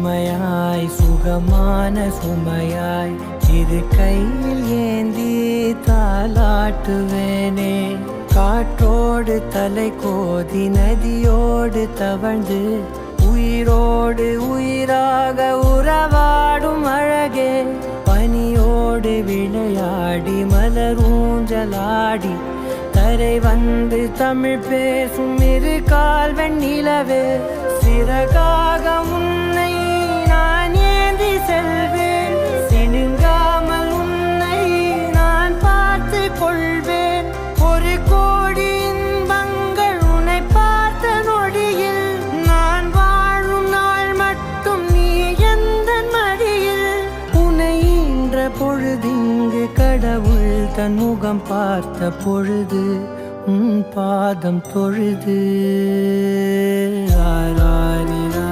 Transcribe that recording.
இனிமையாய் சுகமான சுமையாய் இரு கையில் ஏந்தி தாலாட்டுவேனே. காற்றோடு தலை கோதி நதியோடு தவழ்ந்து உயிரோடு உயிராக உறவாடும் அழகே. பனியோடு விளையாடி மலரூஞ்சலாடி கரை வந்து தமிழ் பேசும் இரு கால் வெண்ணிலவே. சிறகாக உன்னை நான் ஏந்தி செல்வேன், சினுங்காமல் உன்னை நான் பார்த்து கொள்வேன். ஒரு கோடி இன்பங்கள் உன்னை பார்த்த நொடியில், நான் வாழும் நாள் மட்டும் நீ எந்த மடியில். உன்னை ஈன்ற பொழுதிங்கு கடவுள் தன் முகம் பார்த்த பொழுது உன் பாதம் தொழுது.